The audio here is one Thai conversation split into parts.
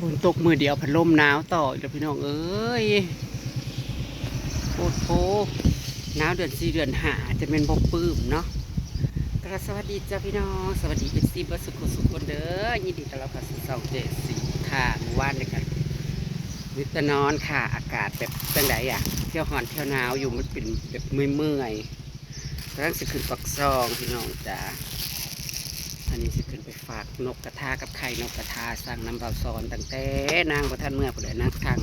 ฝนตกมือเดียวพัดลมหนาวต่อเดี๋ยวพี่น้องเอ้ยโคตรโคหนาวเดือน4 เดือน5จะเป็นบ่ปลื้มเนาะกระสวัสดีจ้าพี่น้องสวัสดีเอฟซีเบอร์สุขสุขคนเด้อยินดีต้อนรับเข้าสู่ช่องJ4ค่ะเมื่อวานเลยค่ะวิตนอนค่ะอากาศแบบจังไดอ่ะเที่ยวหอนเที่ยวหนาวอยู่มันเป็นแบบเมื่อยๆกำลังจะขึ้นปักซองพี่น้องจ้าอันนี้จะขึ้นไปฝากนกกระทากับไข่นกกระทาสั่งน้ำเบาซอนตั้งแต่นางประท่านเมื่อผู้ใดนักทาง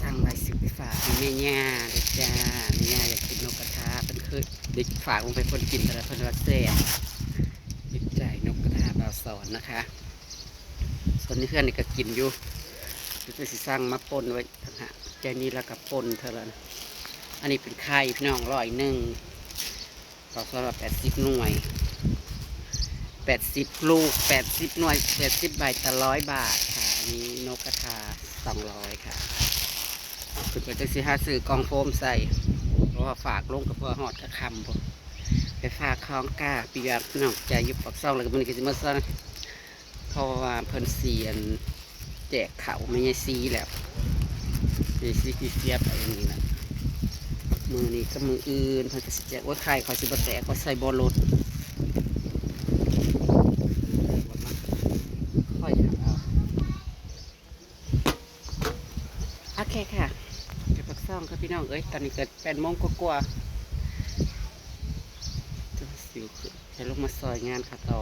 สั่งไว้สิไปฝากแม่ย่าเด็กจ้าแม่ย่าอยากกินนกกระทาเป็นเคยเด็กฝากลงไปคนกินแต่ละคนละแซ่บติดใจนกกระทาเบาซอนนะคะส่วนนี้เพื่อนนี่ก็กินอยู่จะสิสั่งมาปนไว้ทั้งหะแกนี้แล้วก็ปนเท่านั้นอันนี้เป็นไข่พี่น้อง101ต่อสำหรับ80 หน่วย80 ลูก80 หน่วย80 ใบต่อ100 บาทค่ะอันนี้นกกระทา200ค่ะคุณก็จะซื้อซื้อกองโฟมใส่เพราะว่าฝากลงกับพ่อหอดกระคำผมไปฝากคล้องกาปีแบบนอกจากยุบปักซองแล้วก็มันก็จะมาซ่อนเพราะว่าเพิ่นเสียนแจกเขาไม่ใช่ซีแล้วมีซีกีเฟียบอะไรอย่างนี้นะมือนี้ก็มืออื่นเพิ่นก็สิแจกว่าใครขอสิบแตกก็ใส่บอลรถค่อยเอาโอเคค่ะเก็บปักซ่องครับพี่น้องเอ้ยตอนนี้เกิด8 โมงกว่าจะสิวขึ้นจะลงมาซอยงานค่ะต่อ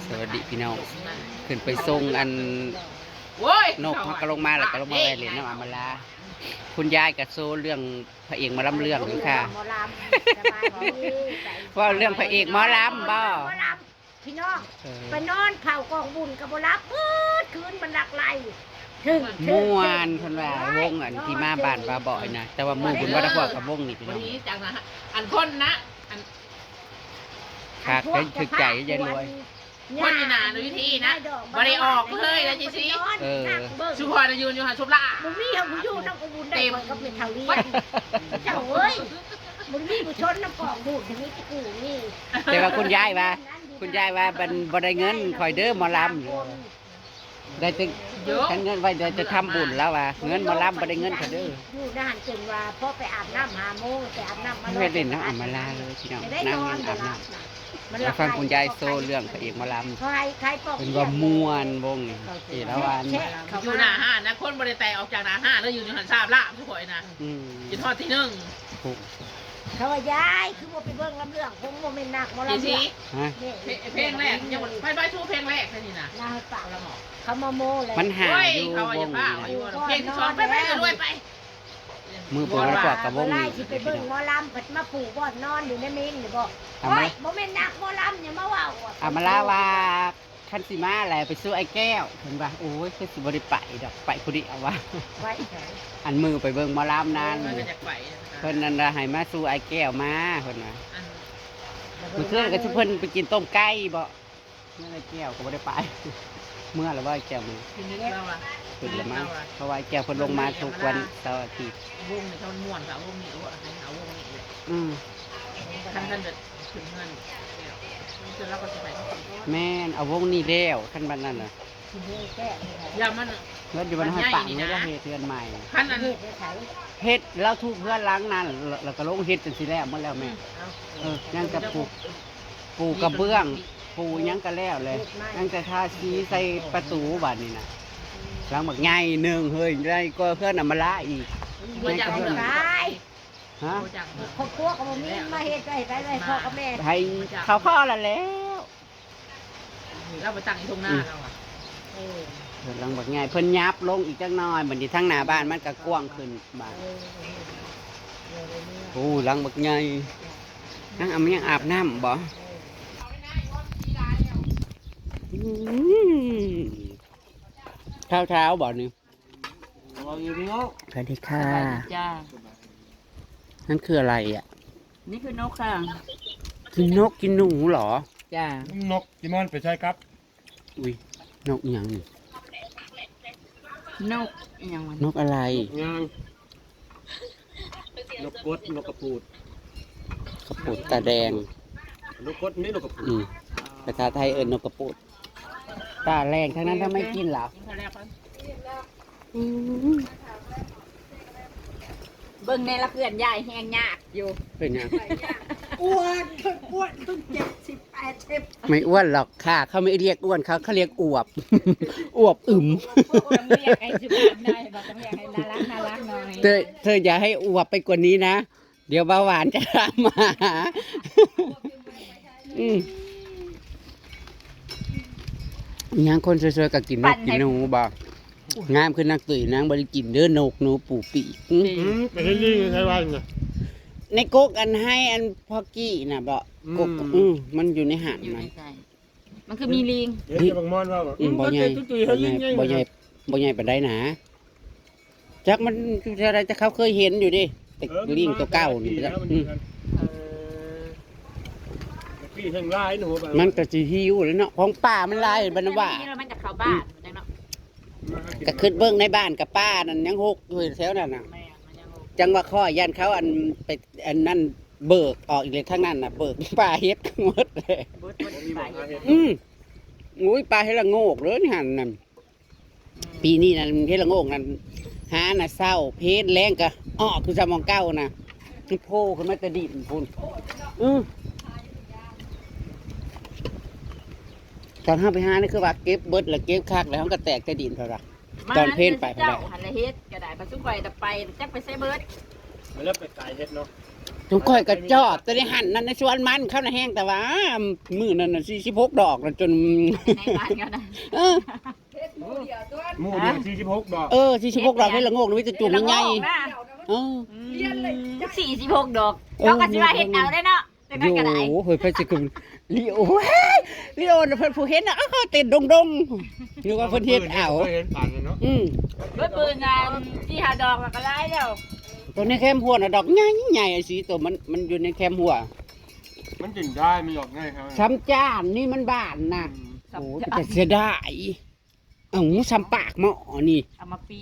สวัสดีพี่น้องขึ้นไปส่งอันนกมันก็ลงมาแล้วก็ลงมาแวะเล่นน้ำอามาลาคุณยายกับโซเรื่องพระเอกมาล้ำเรื่องนี่ค่ะว่าเรื่องพระเอกหมอลำบ่พี่น้องไปนอนเข่ากองบุญกับโบรับปื๊ดคืนมันหลักไหลถึงม่วนคนว่าวงอันที่มาบ้านว่าบ่อยนะแต่ว่ามู่บุญวัดพวกกับวงนี่พี่น้องจากนะอันคนนะอันขาดเป็นถึกใจยันรวยคนนี่นาวิธีนะบริออกเลยนะจีซีชุพรยืนอยู่หาชุบล่าบุญมีเขาบุญอยู่น้ำบุญได้ก็เป็นเท่านี้เจ้าเอ้ยบุญมีบุญชนน้ำกองบุญถึงนี้กูนี่แต่ว่าคุณยายว่าบันได้เงินคอยเด้อหมอลำได้ตึงฉันเงินไว้เดี๋ยวจะทำบุญแล้วว่ะเงินหมอลำบันได้เงินเขาเด้ออยู่ด้านจนว่าพ่อไปอาบน้ำ5 โมงไปอาบน้ำมาไม่เล่นน้ำอาบมาลาเลยพี่น้องนั่งอาบน้ำมาฟังคุณยายโซเรื่องพระเอกมาลำเป็นว่าม่วนวงเอราวันอยู่หน้าห้านะคนบริแตออกจากหน้าห้าแล้วอยู่ในหันซาบล่าทุกคนนะกินทอดที่1เขาว่ายายคือว่าไปเบิ่งลำเรื่องคงโมเมนต์หนักโมลำเรื่องเพลงแรกยังไปชูเพลงแรกแค่นี้นะน่าฝากละหมอเขามาโม่เลยมันหาอยู่เขาอย่าป้าเพลงที่2ไปด้วยไปมือปวดกว่ากับวงนี้ที่ไปเบิ่งหมอลำเปิดมาปู่บ่อนนอนอยู่ในมินหรือบอกโอ้ยโมเมนต์หนักหมอลำอย่ามาว่าอามาลาว่าคันสิมาอะไรไปซื้อไอ้แก้วเห็นป่ะโอ้ยคือสิบริไปดอกไปคนเดียวว่าอันมือไปเบิ่งหมอลำนั่นเพิ่นนั่นละให้มาสู้ไอ้แก้วมาเพิ่นนะเมื่อคืนก็เพิ่นไปกินต้มไก่บ่เมื่อไอ้แก้วก็บ่ได้ไปเมื่อแล้วว่าไอ้แก้วมือขึ้นแล้วมั้งเพราะว่าไอ้แก้วเพิ่นลงมาทุกวันเสาร์อาทิตย์วงนี่เขาม่วนกับวงนี้ว่าให้เอาวงนี้เลยท่านจะถึงเงินจนเราก็จะไปแม่นเอาวงนี้แล้วขั้นบันนั่นน่ะอย่ามันเฮ็ดอยู่บนให้ปังนี่ก็เฮ็ดเทือนใหม่ขั้นนั้นเฮ็ดแล้วทุกเพื่อนล้างนั่นแล้วก็ลงเฮ็ดจนสิแล้วหมดแล้วแม่ยังจะปูกระเบื้องปูยังก็แล้วเลยยังจะทาสีใส่ประตูบัดนี่น่ะหลังบักใหญ่1เฮ้ยได้ก็เพื่อนมาละอีกไม่อยากได้ฮะครอบครัวกับมีมาเฮ็ดได้พ่อกับแม่ให้เขาพ่อละแล้วเราไปตั้งอีทุ่งหน้าเราหลังบักใหญ่เพิ่นยับลงอีกจักหน่อยบัดนี้ทั้งหน้าบ้านมันก็กว้างขึ้นบ้านโอ้หลังบักใหญ่นั่งยังอาบน้ำบ่เท้าบ่นี่สวัสดีค่ะนั่นคืออะไรอ่ะนี่คือนกค่ะกินนกกินหนูเหรอจ้านกกิมอนไปใช่ครับอุ้ยนกอย่างนี้นกอย่างนกอะไรนกกดนกกระปูดตาแดงนกกดนี่นกกระปูดภาษาไทยนกกระปูด ตาแรงทั้งนั้นถ้าไม่กินเหรอ กินข้าวแรกก่อน เบิ่งในละเพื่อนยายแห้งยากอยู่ เป็นยัง อ้วนต้อง70 80 ไม่อ้วนหรอกค่ะ เขาไม่เรียกอ้วนเขาเรียกอวบ อวบอึม ต้องเรียกให้สุภาพหน่อยบ่ต้องเรียกให้น่ารักหน่อย เธออย่าให้อวบไปกว่านี้นะ เดี๋ยวเบาหวานจะตามมา อืมยังคนสวยๆก็กินนกกินหนูบ่งามขึ้นนักตุ๋ยนางบริกินเด้อนกหนูปู่ปีก ไปที่นี่ใช่ว่าไง ในกกอันให้อันพ่อกี้น่ะบ่กกมันอยู่ในหาด อยู่ ไหม ในใจมันคือมีลิง เดี๋ยวจะบังมอนว่าแบบ บ่ใหญ่ ตุ้ยๆเขายิ่งใหญ่ บ่ใหญ่บ่ใหญ่ปานใดนะจักมันอะไรจะเขาเคยเห็นอยู่ดิแต่ลิงตัวเก่านี่ พี่ทั้งร้ายหนูแบบ มันก็สิหิวแล้วเนาะของป่ามันหลายบรรณว่า นี่เรามันจะเข้าบ้านจังเนาะ ก็ขึ้นเบิ่งในบ้านกับป้านั่นยังหกอยู่แถวนั้นน่ะ แม่มันยัง จังว่าข้อยันเขาอันไปอันนั่นเบิกออกอีกเลยทั้งนั้นน่ะเบิกปลาเฮ็ดหมดเลย เบิดไปเฮ็ด อุ้ยปลาเฮ็ดละโงกเลยนี่หั่นนั่นปีนี้นั่นเฮ็ดละโงกนั่นหาน่ะเศร้าเพชรแรงก็อ้อคือสมองเก้าน่ะมันโผล่ขึ้นมาแต่ดินพุ่นตอนเฮาไปหานี่คือว่าเก็บเบิดแล้วเก็บคักแล้วมันก็แตกแต่ดินเท่าไหร่ ตอนเพลนไป เจ้าหันละเฮ็ดก็ได้ปัจจุบันแต่ไปจักไปใส่เบิด มันเริ่มไปไกลเฮ็ดเนาะ ทุกค่อยก็จอดแต่ในหั่นนั่นในสวนมันเข้าในแห้งแต่ว่ามื้อนั้นน่ะ46ดอกแล้วจน ในบ้านก็ได้ เออ หมู่เดียว46ดอก 46ดอกเฮ็ดละโงกนี่มีแต่จุ่มใหญ่เออ 46ดอกเราก็สิว่าเฮ็ดเอาได้เนาะแต่นั้นก็ได้ โอ้โหเพิ่นสิคือลีโอลีโอน่ะเพิ่นผู้เห็นน่ะอ้าวเต้นดงนึกว่าเพิ่นเฮ็ดเอา เห็นผ่านเลยเนาะ เบิดปืนงานที่หาดอกแล้วก็ได้แล้ว ตัวในแคมหัวน่ะดอกใหญ่ๆไอ้สีตัวมันอยู่ในแคมหัว มันกินได้ไม่หยอกง่ายครับ ซ้ำจ้านนี่มันบ้านน่ะโอ้แต่เสียดายเอ้าซ้ำปากหม้อนี่ เอามาปี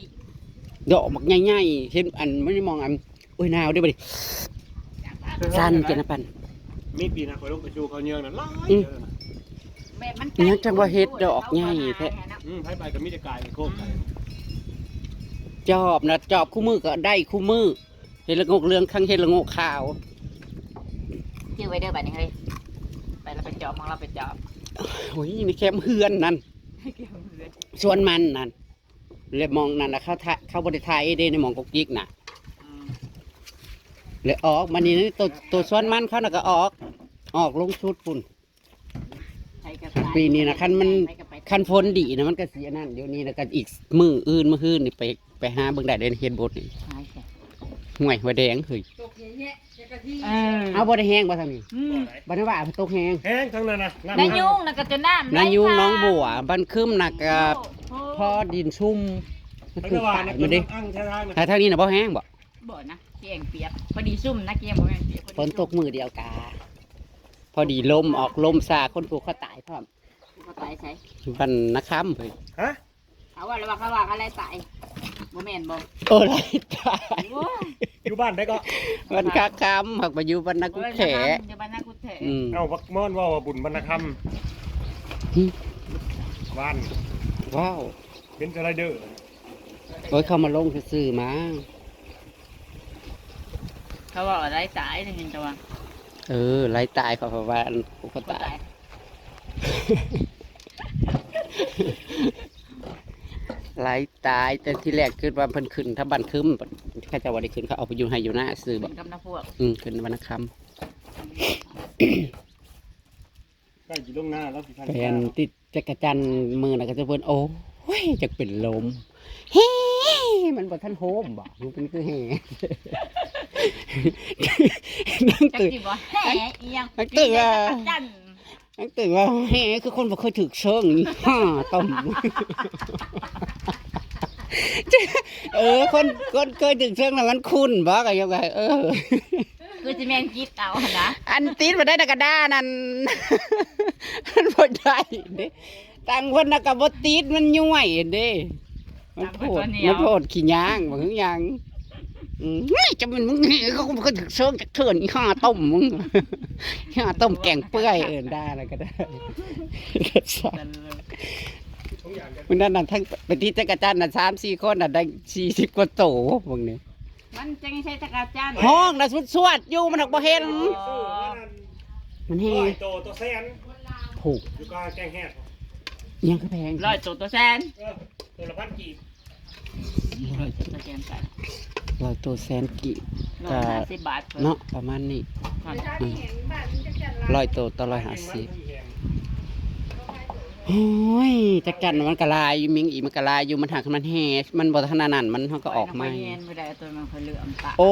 ดอกบักใหญ่ๆเห็นอันไม่ได้มองอันโอ้ยหนาวเด้อบ่ดิสั่นจังนะปัน มีปีนะคอยลงไปชูเขาเยืองนั่นหลาย แม่มัน ยังจังว่าเฮ็ดดอกใหญ่แท้ ให้ไปกับมีแต่กายโคกไก่ จอบนะจอบคู่มือก็ได้คู่มือเฮ็ดละโงกเรืองข้างเฮ็ดละโงกขาว ชื่อไว้เด้อบัดนี้เฮ้ยไปแล้วไปจอบมองเราไปจอบ โอ้ยในแคมเฮือนนั่นสวนมันนั่นเลยมองนั่นนะเขาบริทายเด้ในหมองกกยิกน่ะเลยออกมานี่ตัวสวนมันเขาน่ะก็ออกลงชุดปุ่นปีนี้นะคันฝนดีนะมันก็เสียนั่นเดี๋ยวนี้นะก็อีกมืออื่นมื้ออื่นนี่ไปหาเบิ่งได้เด้เฮ็ดบดนี่ห่วยหัวแดงเฮ้ยเอาบ่ได้แห้งบ่ทางนี้บ่ได้ว่าตกแห้ง แห้งทั้งนั้นนะ นายุ่งน่ะก็จะน้ำ นายุงน้องบัวบ้านคึมน่ะก็พอดินชุ่ม ทั้ง คือ ตะวัน ตาย นะ มาดิ อั้งใช่ไหม ถ้าทางนี้น่ะบ่แห้งบ่ บ่นะเกียงเปียกพอดีซุ่มนะเกียงบ่แม่นเปียก ฝนตกมือเดียวกาพอดีลมออกลมซาคนผูกเขาตายพร้อม เขาตายใส่ วันนักค้ำเฮ้ย ฮะ เขาว่าเขาว่าอะไรตายบ่แม่นบ่ โอ้ไรตาย โอ้ย อยู่บ้านได้ก็ วันคักค้ำหักมาอยู่วันนักกุแข เดี๋ยวบ้านนักกุแข เอาบักมอนว่าบุญบรรณคำบ้าน ว้าว เป็นสไลเดอร์ โอ้ยเขามาลงซื่อๆมา เขาว่าอะไรตายนี่เห็นจังว่า ไรตายเขาเพราะว่าผูกเขาตายไรตายแต่ที่แรกคือว่าเพิ่นขึ้นถ้าบันคึมข้าเจ้าว่าได้ขึ้นเขาเอาไปอยู่ให้อยู่หน้าซื้อ เป็ บ่ นกำนักพวก ขึ้นวันนักค้ำ ใกล้จีลงหน้าแล้วสิพัน แฟนติดจักรจันทร์มือน่ะก็จะเพิ่นโอ้ยจะเป็นลมเฮ้มันบ่ทันโฮมบ่มันเป็นคือแห่นั่ง จัก ตื่น สิบ่แหน่อีหยัง นั่งตื่นว่า จัน นั่งตื่นว่าแห่คือคนบ่เคยถึกเชิงนี่ฮ่าต้มคนเคยถึกเชิงแล้วมันคุ้นบ่ก็ยังไงคือสิแม่นจิตเอาหั่นนะ อันติดบ่ได้ดอกกระดานั่นมันบ่ได้เด้ตังเพิ่นน่ะก็บ่ติดมันย่วยเด้มันโพดขี้ย่างบ่คือหยังจะมันมึงเขาก็ถึกเชิงจักเทื่อนอีห่าต้มมึงห่าต้มแกงเปื่อยได้แล้วก็ได้ มันนั่นน่ะทั้งไปที่จักรจันทร์น่ะ3-4คนน่ะได้40กว่าโตพวกนี้ มันจะไม่ใช่จักรจันทร์ ห้องน่ะสวดๆอยู่มันหักบ่เห็นมันเฮ ร้อยตัวแสน ถูก อยู่กลางแกงแห้ง ยังก็แพง ร้อยตัวแสน ตัวละพันกีบ ตัวแสนใส่ ร้อยตัวแสนกี่ 150 บาท เนาะประมาณนี้ ไม่ใช่ที่เห็นบ้านมันจะจัดร้าน ร้อยตัวต่อ150โอ้ยจักจันมันกะลายอยู่มิงอีมันกะลายอยู่มันหักมันแห่มันบ่ทันนั้นมันเฮาก็ออกมา เย็นไม่ได้ตัวมันเคยเหลื่อมตา โอ้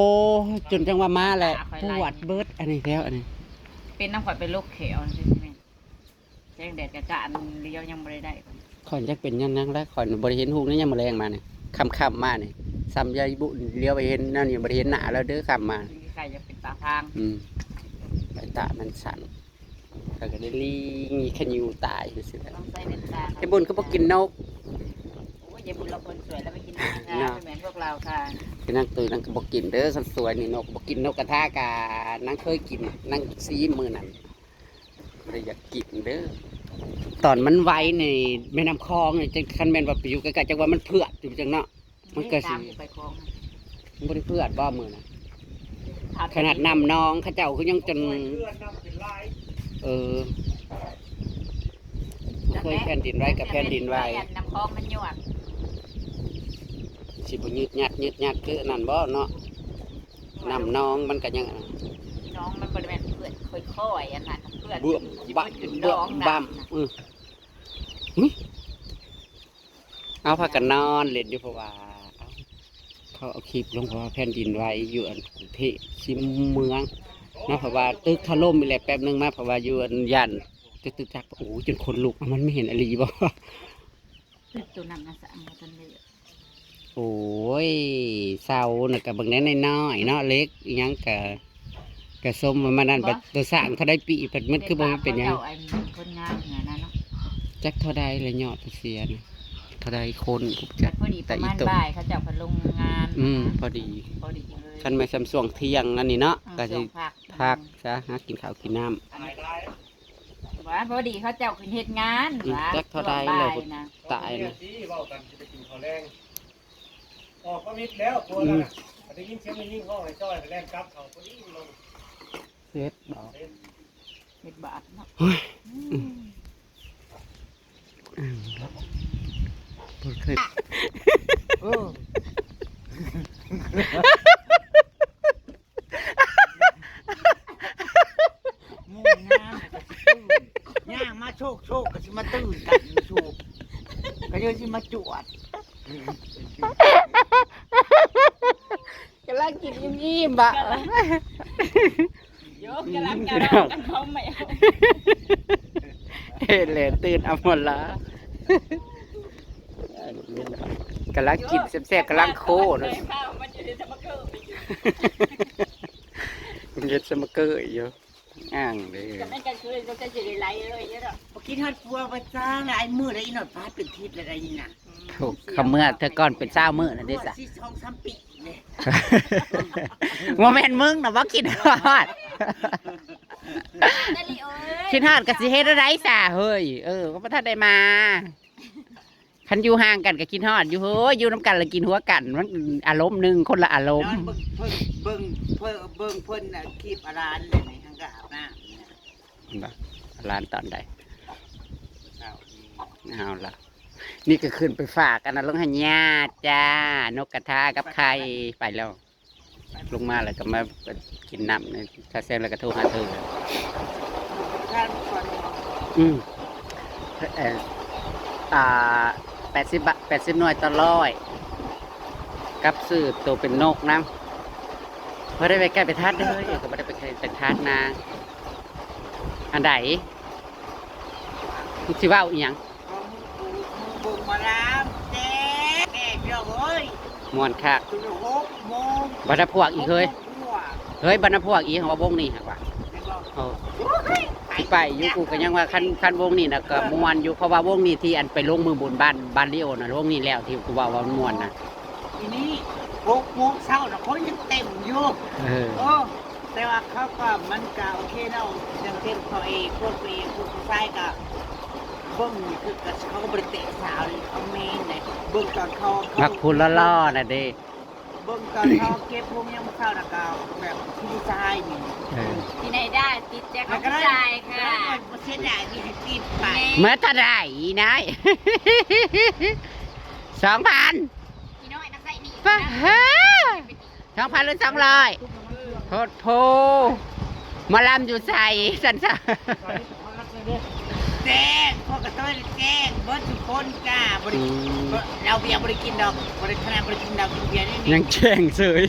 จนจังว่ามาแหละปวดเบิดอันนี้แล้วอันนี้ เป็นน้ำข่อยเป็นโรคเขียวใช่ไหมแจ้งแดดกระจานเลี้ยวยังไม่ได้ ข่อยจักเป็นยังแล้วข่อยบ่ได้เห็นฮูกนี่ยังบ่แรงมานี่ค่ำๆมานี่ซ้ำยายบุญเลี้ยวไปเห็นนั่นนี่บ่ได้เห็นหน้าแล้วเด้อค่ำมา ใครจะเป็นตาทาง สายตามันสั่นก็ได้ลีงีขยิวตายจังซี่แหละ ต้องใส่เป็นตา ไอ้บุญก็บ่กินนก โอ้ยยายบุญเราคนสวยแล้วไม่กินนกค่ะไม่เหมือนพวกเราค่ะ คือนางตุยนางก็บอกกินเด้อคนสวยนี่นกบอกกินนกกระทากานางเคยกินนางซีมือนั่นเลยอยากกินเด้อตอนมันไว้ในแม่น้ำคลองนี่จังคันแม่นว่าไปอยู่ใกล้ๆจังว่ามันเผือดอยู่จังเนาะมันก็สิ ไปคลอง มันบ่ได้เผือดบ่มือนะขนาดนำน้องเขาเจ้าคือยังจน เพื่อนน้ำเป็นลาย เคยแผ่นดินไว้กับแผ่นดินไว้ น้ำคลองมันหยวก สิบ่ยืดยัดคืออันนั่นบ่เนาะนำน้องมันก็ยัง น้องมันบริเวณเพื่อนค่อยๆอันนั้นเพื่อน เบื่อบั่มเบื่อบั่มเอาพากันนอนเล่นอยู่เพราะว่าเขาเอาคลิปลงเพราะว่าแผ่นดินไว้อยู่อันกรุงเทพชิมเมืองเนาะเพราะว่าตึกถล่มไปแล้วแป๊บนึงมาเพราะว่าอยู่อันยันตึกจักโอ้จนคนลุกมันไม่เห็นอะไรบ่ ตัวนั้นนะสามตัวนี้ โอ้ยเศร้าน่ะกับบางแน่น้อยๆเนาะเล็กอีหยังกะส้มมันนั่นบัดตัวสร้างเท่าใดปีบัดมันคือบ่เป็นหยัง คนงานเหนือนะเนาะ จักเท่าใดเลยยอดเสียนะเท่าใดคนจั จั ก ดพอดีประมาณบ่ายเขาจะพลงงาน พอดี พอดีเลย คันไม่ซำส่วงเที่ยงอันนี้เนาะก็สิ พัก พักซะหากินข้าวกินน้ำ ลายลาย ว่าพอดีเขาเจ้าขึ้นเหตุงานนะ ตาย เนี่ นะ ยที่เว้ากันจะไปกินข้าวแรงออกก็มิดแล้วตัวละได้ยินเสียงยิงห้องให้จ้อยไปแล่นกลับเขาพอดีลง เฮ็ดบ่ เหตุบาทเนาะ บ่เคย งูงามก็สิตื่นย่างมาโชคก็สิมาตื่นกันโชคก็เดี๋ยวสิมาจวด กำลังกินยิ้มๆบ่ โยกกำลังกันเขาไม่เอา เฮ็ดเลยตื่นเอาหมดละกำลังกินแซ่บๆกำลังโคเนาะ มันอยู่ในสมเกอร์ มันเฮ็ดสมเกอร์อยู่อ้างเด้อ จะไม่กันคือจะจะไหลเลยเยอะ บ่คิดฮอดปัวว่าจ้างหลายมื้อได้อีหนอดฟ้าเป็นทิศอะไรนี่น่ะ ถูกคำเมื่อเธอก่อนเป็น20มื้อนั่นเด้ซะ สิ2-3ปีเลย ว่าแม่นมึงนะว่ากินฮอด นั่นเลยเอ้ย กินฮอดก็สิเฮ็ดอะไรซะเฮ้ยก็บ่ทันได้มาคันอยู่ห่างกันก็กินฮอดอยู่เฮ้ยอยู่นํกันแล้วกินหัวกันมันอารมณ์หนึงคนละอาร นอ ม น ณ์ เบิ่งเพิ่นน่ะคีบอาร้านเลยในทางกอาบน้ำ ร้านตอนใด เช้านี้ เอาล่ะนี่ก็ขึ้นไปฝากกันนะลงให้ญาติจ้านกกระทากับไข่ไปแล้วลงมาแล้วก็มากินน้ำเนี่ยถ้าแซงแล้วก็โทรหาเธอ ท่านก่อน อืมเอ่อ80 บาท80 หน่วยต่อ100กับซื้อตัวเป็นนกน้ำเพราะได้ไปใกล้ไปทัดเด้อก็ไม่ได้ไปใกล้ไปทัดนางอันใดมึงสิว่าอีหยัง เบิ่งมาแล้วแจ๊แม่เจ้าเอ้ย ม่วนคัก ถึง6 โมง บรรพวกอีกเฮ้ยเฮ้ยบรรพวกอีกของว่าวงนี้ฮะว่ะสิไปอยู่กูก็ยังว่าคันวงนี้นะก็ม่วนอยู่เพราะว่าวงนี้ที่อันไปลงมือบุญบ้านเลี้ยวนะวงนี้แล้วที่กูว่ามันม่วนนะ ทีนี้6 โมงเช้าน่ะคนยังเต็มอยู่แต่ว่าเขาก็มันก็โอเคเนาะอย่างเช่นเขาเองพวกผู้ชายก็ เบิ้งนี่คือเขาก็บริเตะสาวเลยเขาเมนเลยเบิ้งตอนเขา มักพูดล่อๆน่ะเด้ เบิ้งตอนเขาเก็บพวกยังมาเข้านะกาวแบบที่ชายนี่ เออ ที่ไหนได้ติดแจ็ค แล้วก็ ผู้ ได้ ชายค่ะ เสียดายที่ติดไป เมื่อเท่าไหร่นาย 2,000 พี่น้อยนักใส่นี่ ป่ะฮะ2,000หรือ200โทษโพมาลำอยู่ใส่สันสะ แจ้งพวกกระต้อยแจ้งเบิ้งทุกคนจ้าบริเราเบียร์บริกินดอกบริขนาดบริกินดอกกินเบียร์นี่ ยังแจ้งเสย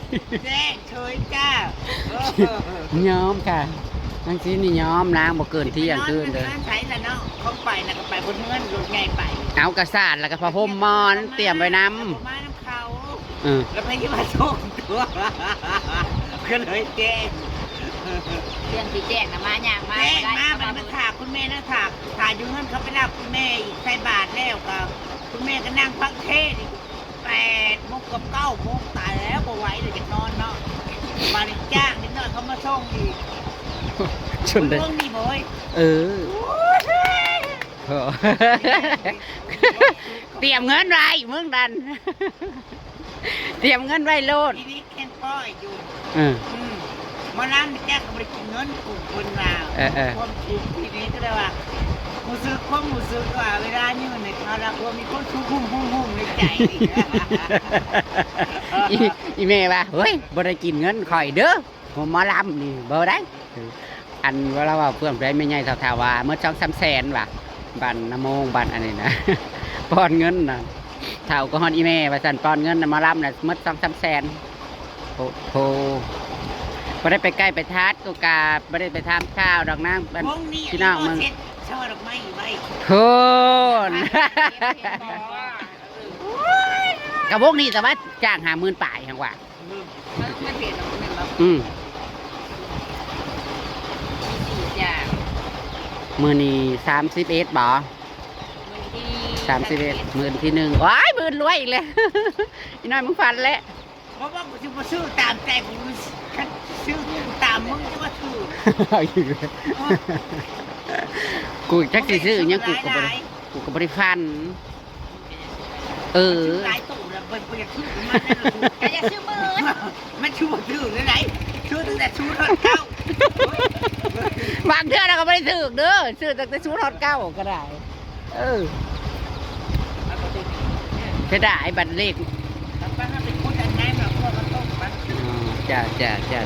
แจ้งเฉยจ้า ย้อมค่ะทั้งชิ้นนี่ย้อมล้างบ่เกินเที่ยงคืนเลย ใช้แล้วเนาะเขาไปนะก็ไปบนเงินรถใหญ่ไป เอากระสานแล้วก็ผ้าห่มมอนเตรียมไว้น้ มาน้ำเขา ำเออ แล้วไปที่มาส่งตัวก็เลยแจ้ง เรื่องที่แจ้งนะมาอย่างมา แจ้งมามันมาถากคุณแม่นะถากอยู่เงินเขาไปรับคุณแม่อีกใส่บาทแล้วก็คุณแม่ก็นั่งพักเทศอีก8 โมงกับ9 โมงตายแล้วบ่ไหวเลยจะนอนเนาะมาดิจ้างนิดหน่อยเขามาส่งอีก ชนเลย เรื่องนี้บ่อย เออโอ้ เตรียมเงินไว้มึงดัน เตรียมเงินไว้โลด ทีนี้แค่ป้อยอยู่ เออ มาร้านแจ้งก็ไปกินเงินกลุ่มคนมา เออ ความสุขทีนี้ก็เลยว่ามูซึกความมูซึกว่าเวลานี่มันในคาราคมีคนชุกหุ่มในใจ อีเมย์ว่าเฮ้ยบ่ได้กินเงินข่อยเด้อผมหมอลำนี่บ่ได้อันว่าเราว่าเพื่อนได้ไม่ใหญ่เท่าๆว่าเมื่อ2-3 แสนว่ะบันนโมงบันอันนี้นะ ป้อนเงินน่ะเท่าก็ฮอดอีเมย์ว่าซั่นป้อนเงินน่ะหมอลำน่ะเมื่อ2-3 แสนโอ้โหบ่ได้ไปใกล้ไปทัดกูกาบ่ได้ไปทำข้าวดอกนางบ้าน วงนี้ พี่น้องมึง เช็ดช่อดอกไม้ไว้ โคน กับวงนี้แต่ว่าจ้าง50,000ป่ายหังว่า ไม่เปลี่ยนหรอกไม่รับ อืม สี่อย่าง มือนี้31บ่ 31หมื่นที่1ว้ายหมื่นรวยอีกเลย อีน้อยมึงฟันแล้ว เพราะว่ากูจะมาซื้อตามใจกูซื้อตามมึงจะมาซื้อ เอาอีกเลยกูจักสิซื้อหยังกูก็บ่ได้ฟัน เออ หลายตู้แล้วไปอยากซื้อมันได้เลย ก็จะชื่อมือ มันชูซื้อเลยไหนซื้อตั้งแต่ชูทอดเก้า บางเทื่อเราก็ไม่ได้ซื้อเด้อซื้อตั้งแต่ชูทอดเก้าก็ได้ เออจะได้บัตรเลข แล้วป้าเป็นคนแต่งงานแบบพวกมันต้มมัน จ้า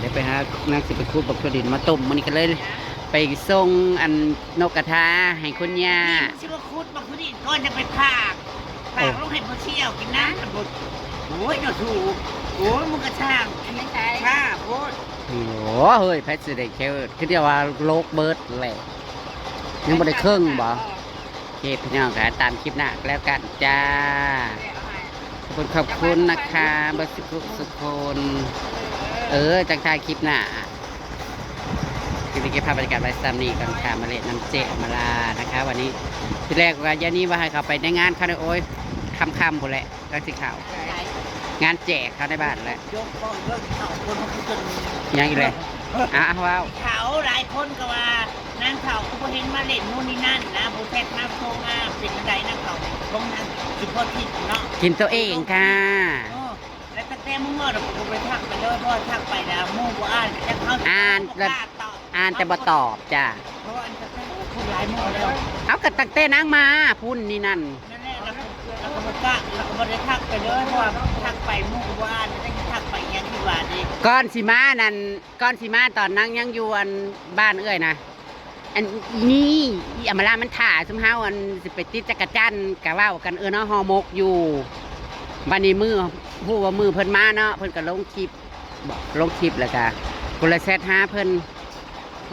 ได้ไปหานางสิไปคูดบักตัวดินมาต้มมันนี่ก็เลย ไปส่งอันนกกระทาให้คุณย่า ชิบะคุดมาคุดอีกก่อนจะไปผากลงให้พ่อเชี่ยวกินน้ำกันหมดโอ้ยเดี๋ยวถูกโอ้ยมึงกระช่าง ไม่ใช่ ข้าโพด โอ้เฮ้ยแพทย์สิได้แค่คือเดียวว่าโลกเบิร์ดแหละยังบ่ได้เครื่องบ่โอเคพี่น้องค่ะตามคลิปหน้าแล้วกันจ้าขอบคุณนะคะเบิร์ดสุขคนจังทายคลิปหน้าคลิปนี้เก็บภาพบรรยากาศไว้ซ้ำนี่กันค่ะมาเล่นน้ำเจมาลานะคะ วันนี้ที่แรกว่ายานี้ว่าให้เขาไปในงานเขาเนี่ยโอ้ยค่ำๆหมดแหละก็สิข่าวงานแจกเขาในบ้านแหละ ยกป้องเลิกเขาคนมันคือจน ยังอีกเลยว้าว เขาหลายคนก็ว่านางเขาก็บ่เห็นมาเล่นนู่นนี่นั่นนะโบแทกมาโทงาเป็นอะไรนางเขาตรงนั้นสิพอทิศเนาะ กินตัวเองค่ะ แล้วตั้งแต่มึงเมื่อเราก็ไปทักไปเลยเพราะทักไปแล้วมู่บ่อ่านจะเข้า อ่านแต่บ่ตอบจ้า เพราะอันจะเป็นคนหลายมู่แล้ว เอากระตักเต้นางมาพุ่นนี่นั่น นั่นแหละเราก็บ่กล้าเราก็บ่ได้ทักไปเลยเพราะว่าทักไปมู่บ่อ่านแล้วจะทักไปยังที่ว่าดิ ก้อนสีมานั่นก้อนสีมาตอนนั่งยังอยู่อันบ้านเอ้ยนะอันนี่อีอำมาลามันถ่าซุมเฮาอันสิไปติดจักรจันทร์กะว่ากันเนาะฮอหมกอยู่บัดนี้มือฮู้ว่ามือเพิ่นมาเนาะเพิ่นก็ลงคลิปแล้วก็กูเลยแชทหาเพิ่น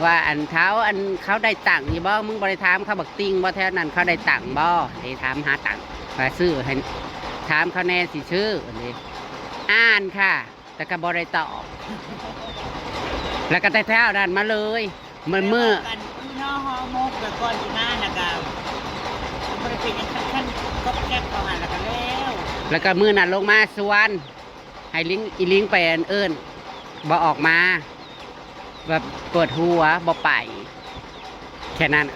ว่าอันเขาได้ตังค์อยู่บ่มึงบ่ได้ถามเขาบักติงบ่แท้นั้นเขาได้ตังค์บ่ได้ถามหาตังค์ว่าซื้อให้ถามเขาแน่สิชื่ออันนี้อ่านค่ะแต่ก็บ่ได้ตอบแล้วก็แต่แถวนั้นมาเลยเมื่อ กันน้อฮอโมกแล้วก่อนที่หน้าน่ะก็บ่ได้เป็นขั้นก็แคบเข้าหาแล้วก็แล้ว แล้วก็มือนั้นลงมาสวนให้ลิงไปอันเอิ้นบ่ออกมาแบบปวดหัวบ่ไป แค่นั้น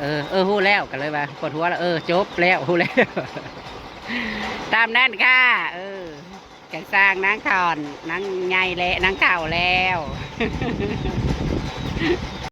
ฮู้แล้วกันเลยว่าปวดหัวแล้วจบแล้วฮู้แล้ว ตามนั้นค่ะกันสร้างนางถอนนางใหญ่แล้วนางเก่าแล้ว